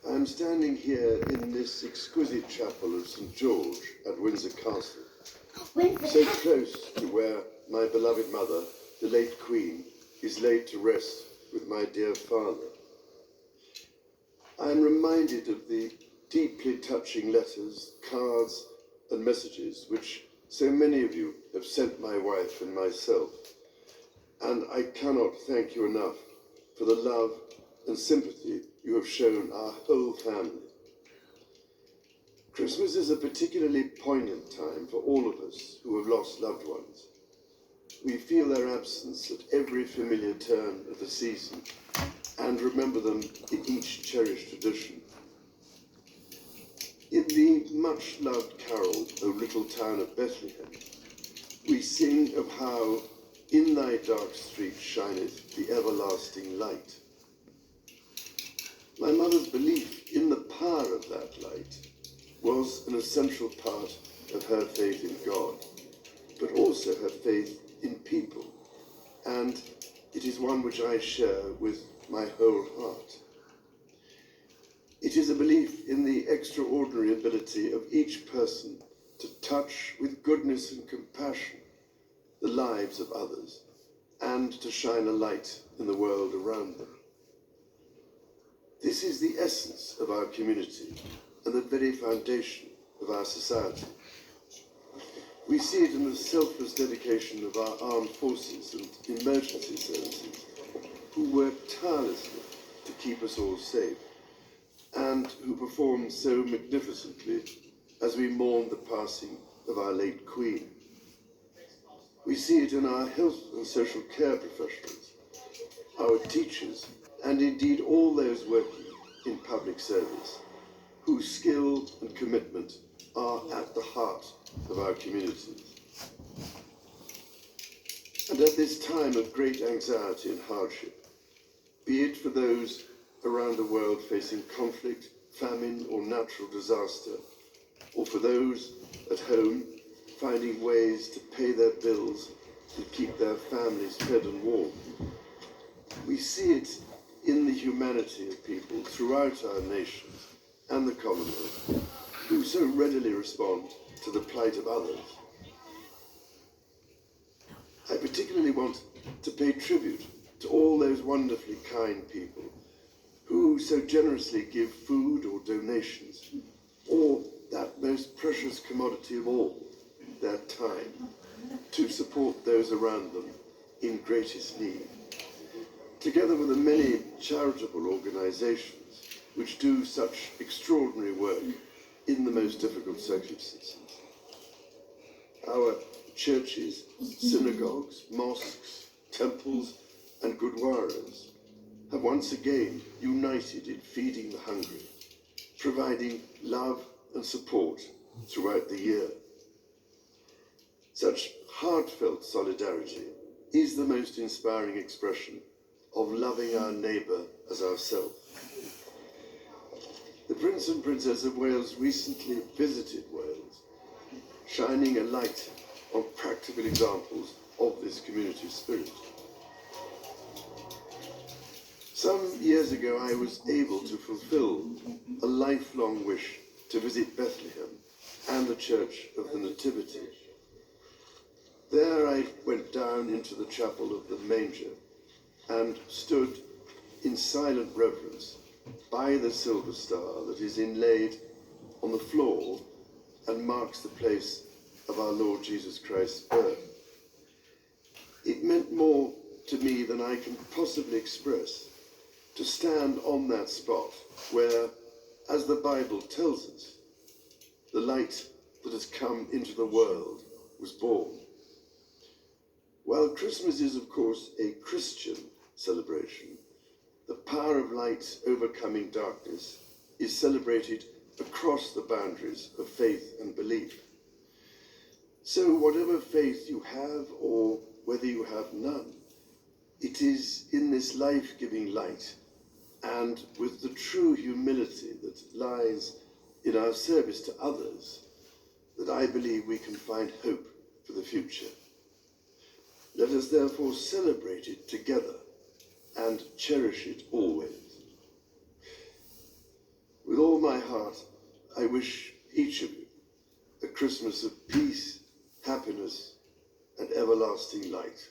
I'm standing here in this exquisite chapel of St. George at Windsor Castle, so close to where my beloved mother, the late Queen, is laid to rest with my dear father. I'm reminded of the deeply touching letters, cards, and messages which so many of you have sent my wife and myself, and I cannot thank you enough for the love and sympathy you have shown our whole family. Christmas is a particularly poignant time for all of us who have lost loved ones. We feel their absence at every familiar turn of the season and remember them in each cherished tradition. In the much-loved carol, O Little Town of Bethlehem, we sing of how in thy dark street shineth the everlasting light. My mother's belief in the power of that light was an essential part of her faith in God, but also her faith in people, and it is one which I share with my whole heart. It is a belief in the extraordinary ability of each person to touch with goodness and compassion the lives of others and to shine a light in the world around them. This is the essence of our community and the very foundation of our society. We see it in the selfless dedication of our armed forces and emergency services, who work tirelessly to keep us all safe, and who perform so magnificently as we mourn the passing of our late Queen. We see it in our health and social care professionals, our teachers, and indeed all those working in public service, whose skill and commitment are at the heart of our communities. And at this time of great anxiety and hardship, be it for those around the world facing conflict, famine, or natural disaster, or for those at home finding ways to pay their bills and keep their families fed and warm, we see it in the humanity of people throughout our nations and the Commonwealth, who so readily respond to the plight of others. I particularly want to pay tribute to all those wonderfully kind people who so generously give food or donations, or that most precious commodity of all, their time, to support those around them in greatest need, together with the many charitable organizations which do such extraordinary work in the most difficult circumstances. Our churches, synagogues, mosques, temples, and gurdwaras have once again united in feeding the hungry, providing love and support throughout the year. Such heartfelt solidarity is the most inspiring expression of loving our neighbour as ourselves. The Prince and Princess of Wales recently visited Wales, shining a light on practical examples of this community spirit. Some years ago, I was able to fulfill a lifelong wish to visit Bethlehem and the Church of the Nativity. There I went down into the chapel of the manger and stood in silent reverence by the silver star that is inlaid on the floor and marks the place of our Lord Jesus Christ's birth. It meant more to me than I can possibly express to stand on that spot where, as the Bible tells us, the light that has come into the world was born. While Christmas is, of course, a Christian celebration, the power of light overcoming darkness is celebrated across the boundaries of faith and belief. So whatever faith you have, or whether you have none, it is in this life-giving light and with the true humility that lies in our service to others that I believe we can find hope for the future. Let us therefore celebrate it together and cherish it always. heart, I wish each of you a Christmas of peace, happiness, and everlasting light.